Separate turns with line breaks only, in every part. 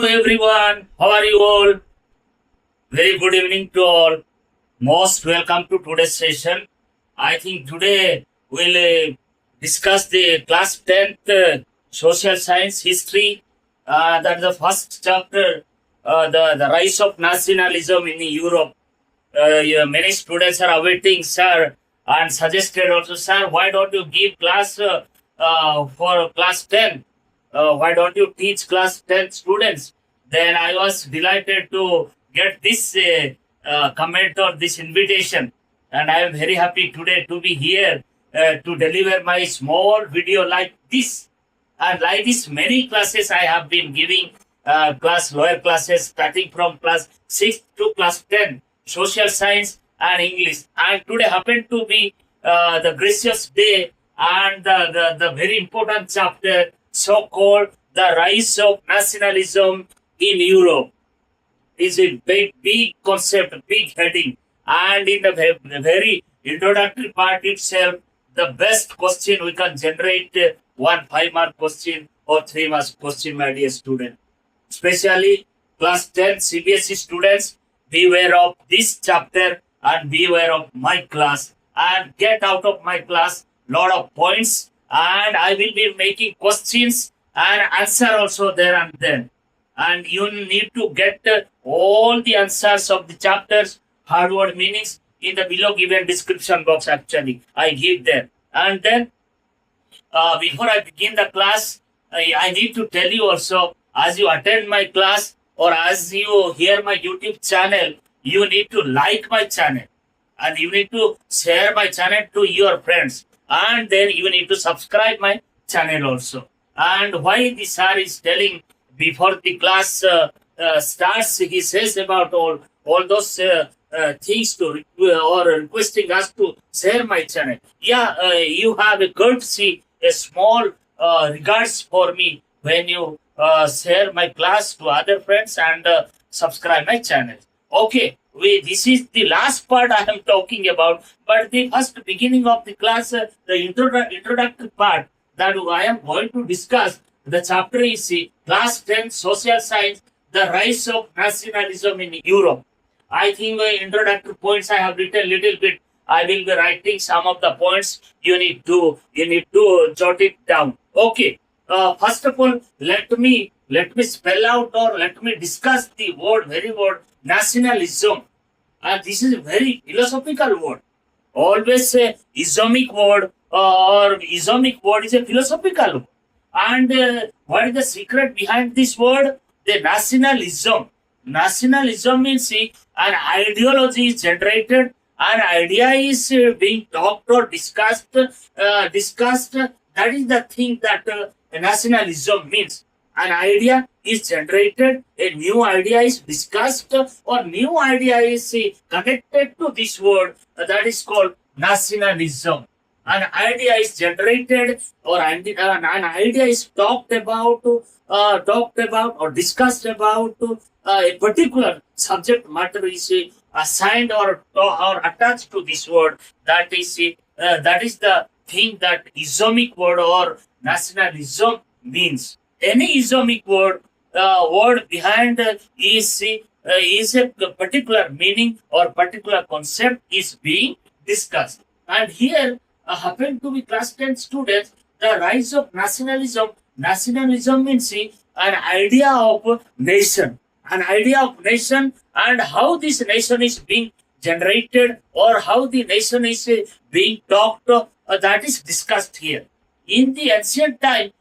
everyone, how are you all? Very good evening to all. Most welcome to today's session. I think today we'll discuss the class 10th social science history. That's the first chapter, the rise of nationalism in Europe. Many students are awaiting, sir, and suggested also, sir, why don't you give class for class 10? Why don't you teach class 10 students? Then I was delighted to get this comment or this invitation. And I am very happy today to be here to deliver my small video like this. And like this, many classes I have been giving, lower classes starting from class 6 to class 10, social science and English. And today happened to be the gracious day and the very important chapter, so-called the rise of nationalism in Europe. Is a big concept, big heading. And in the very introductory part itself, the best question we can generate, 1 5-mark question or 3-mark question, my dear student. Especially class 10 CBSE students, beware of this chapter and beware of my class. And get out of my class lot of points, and I will be making questions and answer also there and then. And you need to get all the answers of the chapters, hard word meanings in the below given description box. Actually, I give there. And then before I begin the class, I need to tell you also, as you attend my class or as you hear my YouTube channel, you need to like my channel and you need to share my channel to your friends. And then you need to subscribe my channel also. And why the sir is telling before the class starts, he says about all those things to or requesting us to share my channel. Yeah, you have a courtesy, a small regards for me when you share my class to other friends and subscribe my channel. Okay. This is the last part I am talking about, but the first beginning of the class, the introductory part that I am going to discuss, the chapter is class 10 social science, the rise of nationalism in Europe. I think introductory points I have written little bit. I will be writing some of the points. You need to jot it down. Okay. First of all, let me spell out or let me discuss the very word nationalism. And this is a very philosophical word. Always say Islamic word or Islamic word is a philosophical word. And what is the secret behind this word? The nationalism. Nationalism means an ideology is generated, an idea is being talked or discussed. That is the thing that nationalism means. An idea is generated, a new idea is discussed, or new idea is connected to this word that is called nationalism. An idea is generated, or an idea is talked about or discussed about. A particular subject matter is assigned or attached to this word. That is the thing that Islamic word or nationalism means. Any Islamic word behind is a particular meaning or particular concept is being discussed. And here happen to be class 10 students, the rise of nationalism. Nationalism means an idea of nation. An idea of nation and how this nation is being generated or how the nation is being talked, that is discussed here. In the ancient time,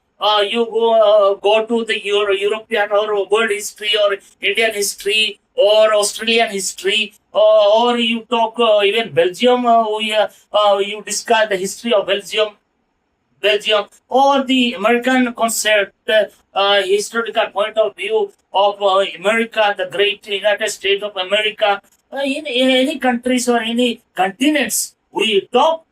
you go to the European or world history or Indian history or Australian history, or you talk even Belgium, you discuss the history of Belgium, or the American concept, historical point of view of America, the great United States of America. In any countries or any continents we talk,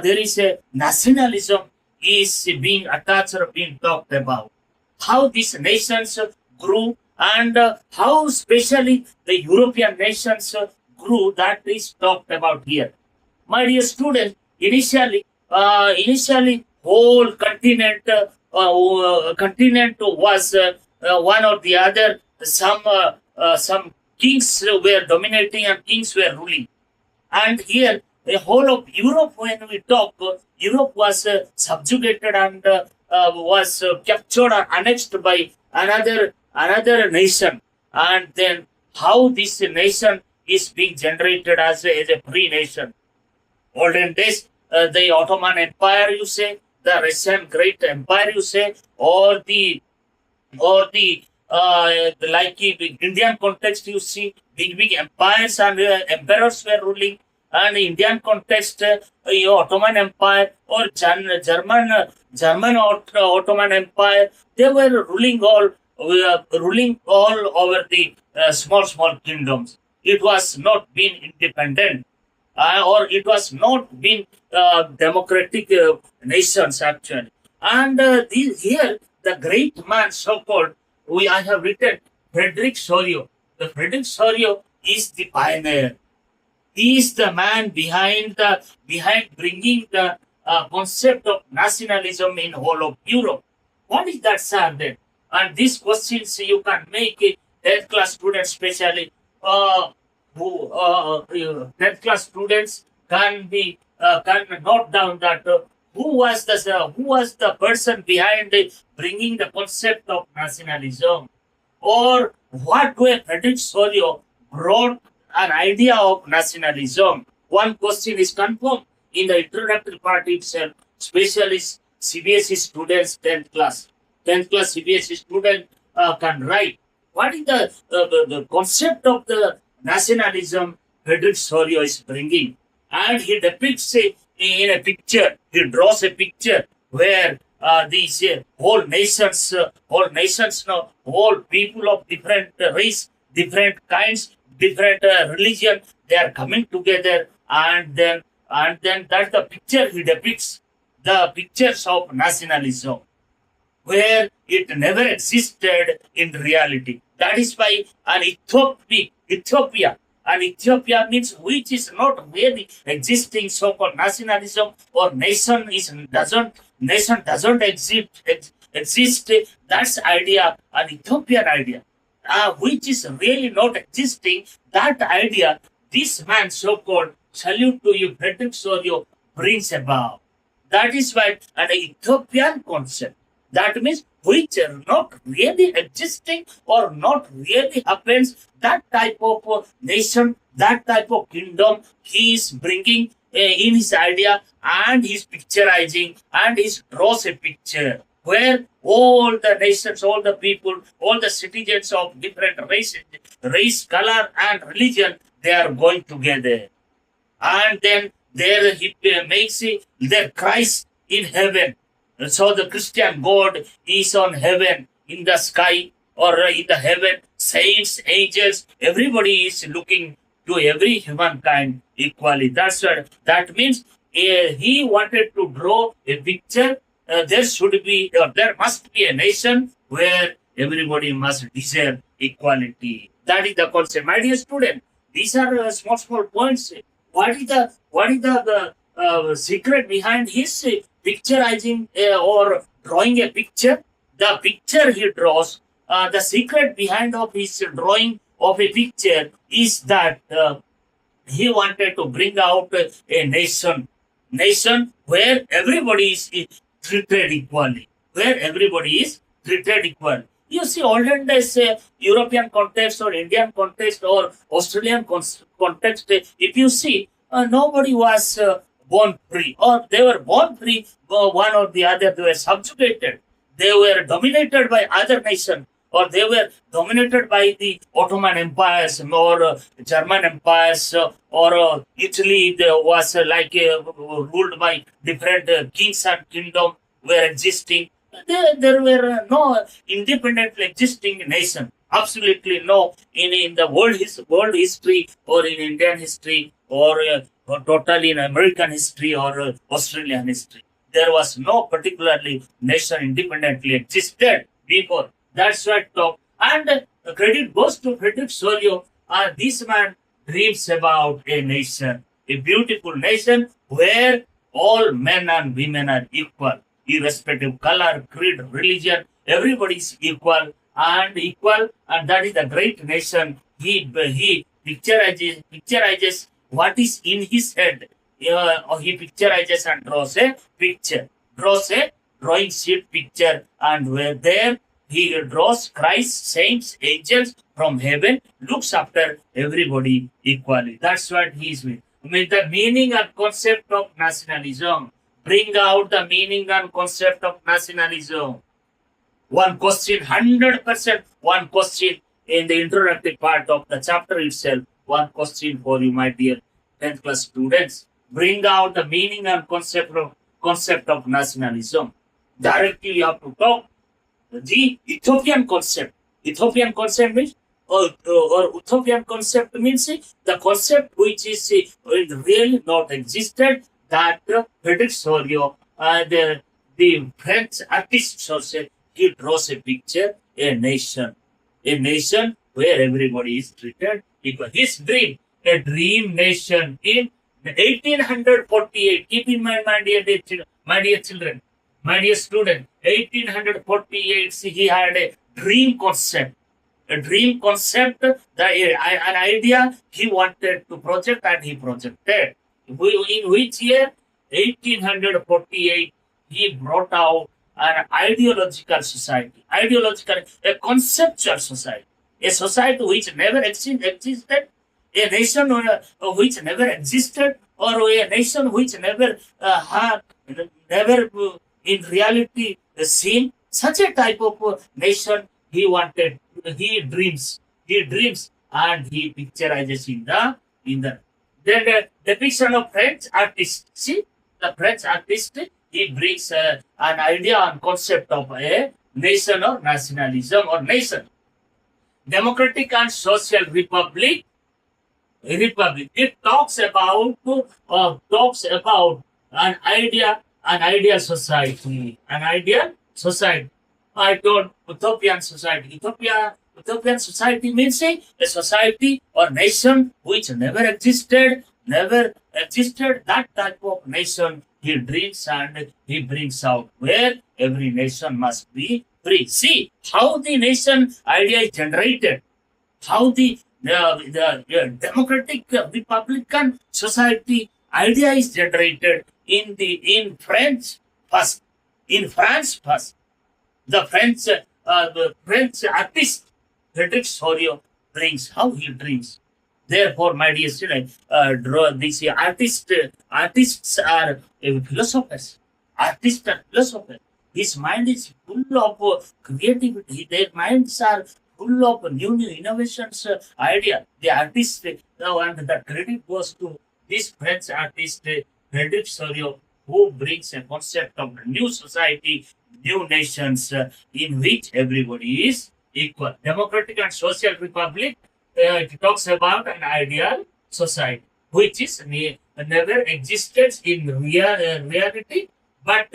there is a nationalism is being attached or being talked about. How these nations grew and how especially the European nations grew, that is talked about here. My dear students, initially whole continent was one or the other some kings were dominating and kings were ruling. And here, the whole of Europe, when we talk, Europe was subjugated and was captured or annexed by another nation. And then how this nation is being generated as a free nation. Olden days, the Ottoman Empire, you say, the Russian Great Empire, you say, or the like in Indian context, you see big empires and emperors were ruling. And Indian context, Ottoman Empire or German Ottoman Empire, they were ruling all over the small kingdoms. It was not being independent, or it was not being democratic nations actually. And here the great man so called, I have written Frederick Sorio. The Frederick Sorio is the pioneer. He is the man behind bringing the concept of nationalism in whole of Europe. What is that, sir? Then, and these questions you can make a 10th class student, especially who 10th class students can note down that who was the person behind bringing the concept of nationalism, or what way Frederick Sorio brought an idea of nationalism. One question is confirmed in the introductory part itself, especially CBSE students, 10th class CBSE student can write. What is the concept of the nationalism Frederick Sorio is bringing? And he depicts it in a picture. He draws a picture where these whole nations, whole people of different race, different kinds, different religion, they are coming together, and then that's the picture he depicts, the pictures of nationalism, where it never existed in reality. That is why an Ethiopia, and Ethiopia means which is not really existing so-called nationalism, or nation doesn't exist. That's idea, an Ethiopian idea, which is really not existing. That idea, this man so-called, salute to you, Frederick Sorio, brings about. That is why an Ethiopian concept. That means which are not really existing or not really happens. That type of nation, that type of kingdom, he is bringing in his idea, and he's picturizing, and he draws a picture where all the nations, all the people, all the citizens of different race, color, and religion, they are going together. And then there he makes their Christ in heaven. So the Christian God is on heaven, in the sky, or in the heaven. Saints, angels, everybody is looking to every humankind equally. That's what that means. He wanted to draw a picture. There must be a nation where everybody must deserve equality. That is the concept, my dear student. These are small points. What is the secret behind his picturizing or drawing a picture? The picture he draws, the secret behind of his drawing of a picture is that he wanted to bring out a nation where everybody is treated equally, You see, olden days, European context or Indian context or Australian context, if you see, nobody was born free, or they were born free, one or the other, they were subjugated. They were dominated by other nations, or they were dominated by the Ottoman empires, or German empires, or Italy. There was ruled by different kings and kingdom were existing. There were no independently existing nation. Absolutely no in the world history, or in Indian history, or totally in American history, or Australian history. There was no particularly nation independently existed before. That's what talk. And credit goes to Frederick Sorio. This man dreams about a nation, a beautiful nation where all men and women are equal, irrespective of color, creed, religion. Everybody is equal, and equal, and that is the great nation. He picturizes what is in his head. Or he picturizes and draws a picture, draws a drawing sheet picture, and where there he draws Christ, saints, angels from heaven, looks after everybody equally. That's what he is with. I mean, the meaning and concept of nationalism. Bring out the meaning and concept of nationalism. One question, 100%, one question in the introductory part of the chapter itself. One question for you, my dear 10th class students. Bring out the meaning and concept of nationalism. Directly you have to talk the Ethiopian concept. Ethiopian concept means, or Ethiopian concept means the concept which is really not existed, that Frederick Sorio, the French artist also, he draws a picture, a nation where everybody is treated equal. His dream, a dream nation in 1848. Keep in mind, my dear children, my dear student, 1848, he had a dream concept. A dream concept, an idea he wanted to project, and he projected. In which year? 1848, he brought out an ideological society, a conceptual society, a society which never existed, a nation which never existed, or a nation which never had, never in reality seen. Such a type of nation he wanted. He dreams, and he picturizes in the then the depiction of French artist. See, the French artist, he brings an idea and concept of a nation or nationalism or nation. Democratic and social republic. It talks about an ideal society, I told Utopian society. Utopian society means a society or nation which never existed. That type of nation he dreams, and he brings out where every nation must be free. See how the nation idea is generated, how the democratic republican society idea is generated in France first. In France first, the French artist Frederick Sorio brings how he dreams. Therefore, my dear student, draw these artists are philosophers. Artists are philosophers. His mind is full of creativity. Their minds are full of new innovations, idea. The artist, and the credit goes to this French artist, Frederick Sorio, who brings a concept of new society, new nations, in which everybody is equal. Democratic and social republic, it talks about an ideal society, which is never existed in reality, but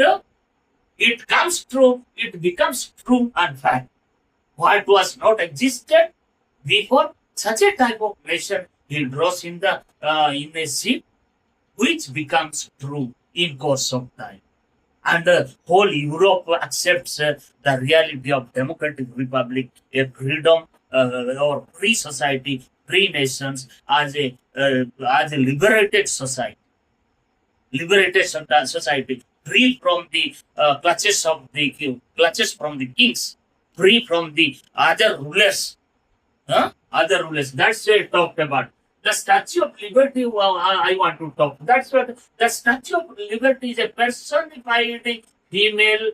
it comes true, it becomes true and fact. What was not existed before, such a type of nation he draws in a ship, which becomes true in course of time. And whole Europe accepts the reality of democratic republic, a freedom or free society, free nations as a liberated society, free from the clutches from the kings, free from the other rulers. Other rulers. That's what I talked about. The Statue of Liberty, I want to talk. That's what the Statue of Liberty is, a personified female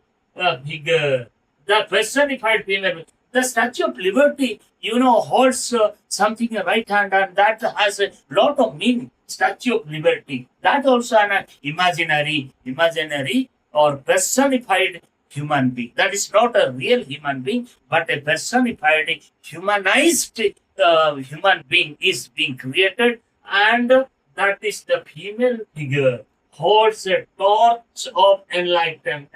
figure. The personified female. The Statue of Liberty, holds something in right hand, and that has a lot of meaning. Statue of Liberty. That also an imaginary or personified human being. That is not a real human being, but a personified, humanized human being is being created, and that is the female figure holds a torch of enlightenment,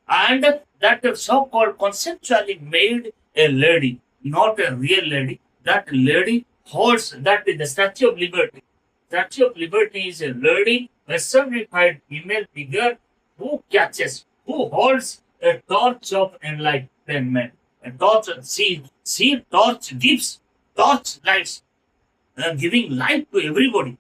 and that so-called conceptually made a lady, not a real lady. That lady holds, that is the Statue of Liberty. Statue of Liberty is a lady, personified female figure who holds a torch of enlightenment. A torch, see, torch lights, giving light to everybody.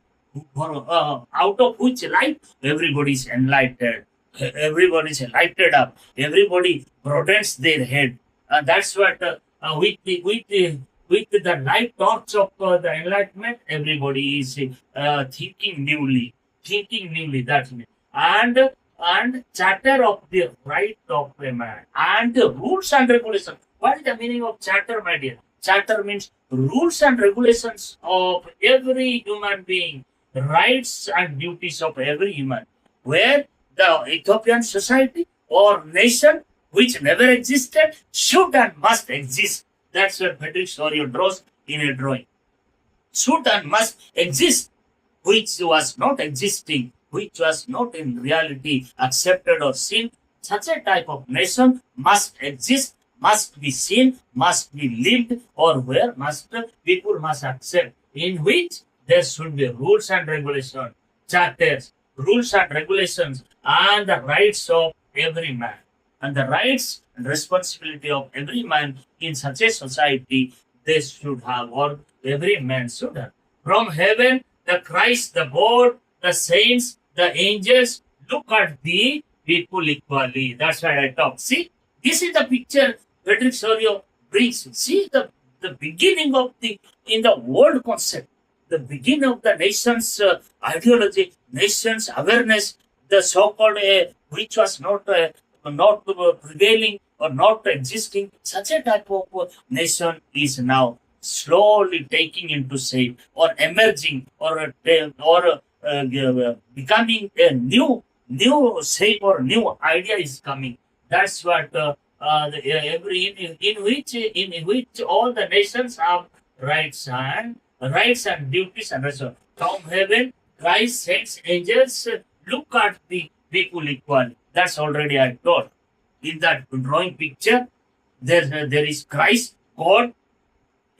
Out of which light, everybody is enlightened. Everybody is lighted up. Everybody broadens their head. That's what with the light torch of the enlightenment, everybody is thinking newly. Thinking newly. That's me. And charter of the right of a man and the rules and regulations. What is the meaning of charter, my dear? Charter means rules and regulations of every human being, rights and duties of every human. Where the Ethiopian society or nation which never existed should and must exist. That's what Patrick Sorio draws in a drawing. Should and must exist, which was not existing, which was not in reality accepted or seen. Such a type of nation must exist, must be seen, must be lived, or where people must accept, in which there should be rules and regulations, charters, rules and regulations, and the rights of every man. And the rights and responsibility of every man in such a society, they should have, or every man should have. From heaven, the Christ, the God, the saints, the angels look at the people equally. That's why I talk. See, this is the picture Frederick Sorio brings. See the beginning of in the world concept, the beginning of the nation's ideology, nation's awareness, the so-called which was not prevailing or not existing. Such a type of nation is now slowly taking into shape or emerging or becoming a new shape or new idea is coming. That's what every in which all the nations have rights and duties and responsibilities. From heaven, Christ, saints, angels look at the people equally. That's already I told. In that drawing picture, there is Christ, God,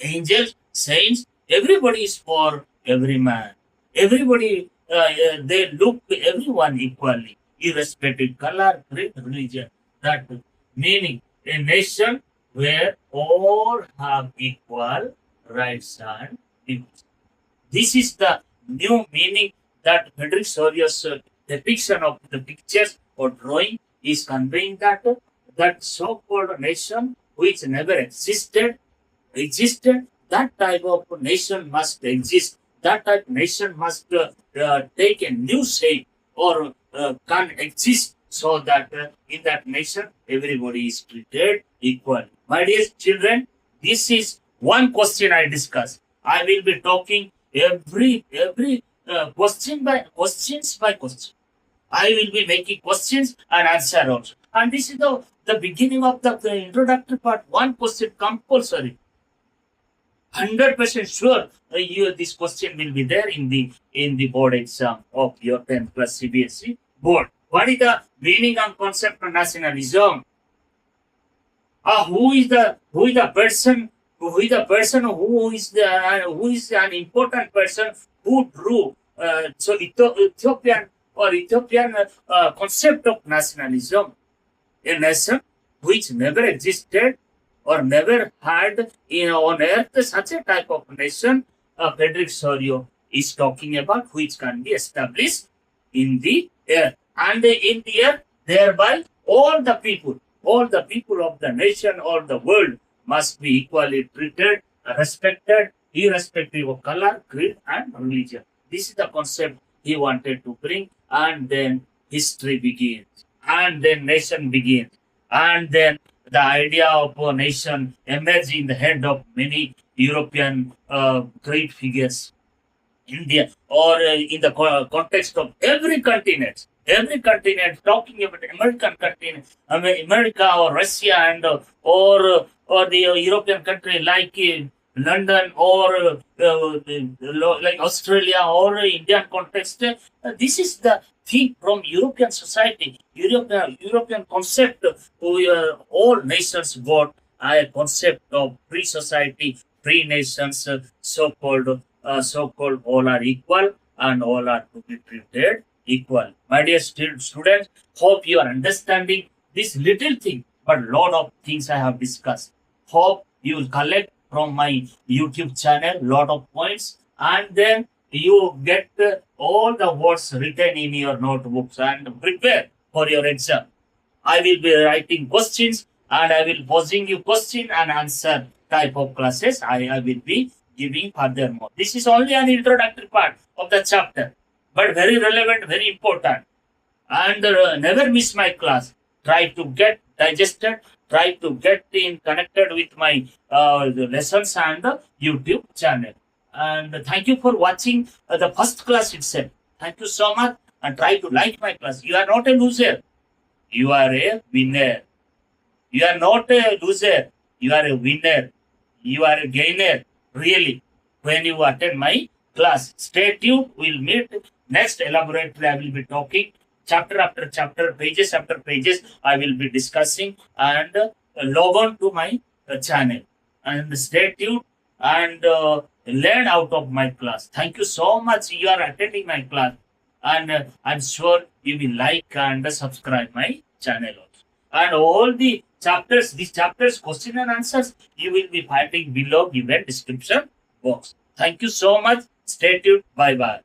angels, saints. Everybody is for every man. Everybody they look everyone equally, irrespective color, creed, religion. That meaning a nation where all have equal rights and duties. This is the new meaning that Frederick Sorio's depiction of the pictures or drawing is conveying that so-called nation which never existed, that type of nation must exist. That type of nation must take a new shape or can exist so that in that nation everybody is treated equally. My dear children, this is one question I discuss. I will be talking every questions by question. I will be making questions and answer also. And this is the beginning of the introductory part. One question compulsory. 100% sure this question will be there in the board exam of your 10 plus CBSE board. What is the meaning and concept of nationalism? Who is the person? Who is an important person who drew Ethiopian concept of nationalism? A nation which never existed or never had on earth such a type of nation Frederick Sorio is talking about, which can be established in the earth. And in the earth, thereby all the people of the nation or the world must be equally treated, respected, irrespective of color, creed, and religion. This is the concept he wanted to bring, and then history begins, and then nation begins, and then the idea of a nation emerged in the head of many European great figures. India or in the context of every continent, talking about American continent, America or Russia and or the European country like London or like Australia or Indian context. This is the thing from European society, European concept. All nations got a concept of free society, free nations, so-called all are equal and all are to be treated equal. My dear students, hope you are understanding this little thing, but lot of things I have discussed. Hope you will collect from my YouTube channel lot of points, and then you get all the words written in your notebooks and prepare for your exam. I will be writing questions and I will posing you question and answer type of classes I will be giving furthermore. This is only an introductory part of the chapter, but very relevant, very important. And never miss my class. Try to get digested, try to get in connected with my the lessons and the YouTube channel. And thank you for watching the first class itself. Thank you so much, and try to like my class. You are not a loser. You are a winner. You are not a loser. You are a winner. You are a gainer. Really. When you attend my class. Stay tuned. We'll meet next elaborately. I will be talking chapter after chapter, pages after pages. I will be discussing and log on to my channel. And stay tuned and learn out of my class. Thank you so much. You are attending my class. And I'm sure you will like and subscribe my channel also. And all the chapters, these chapters, question and answers, you will be finding below given description box. Thank you so much. Stay tuned. Bye bye.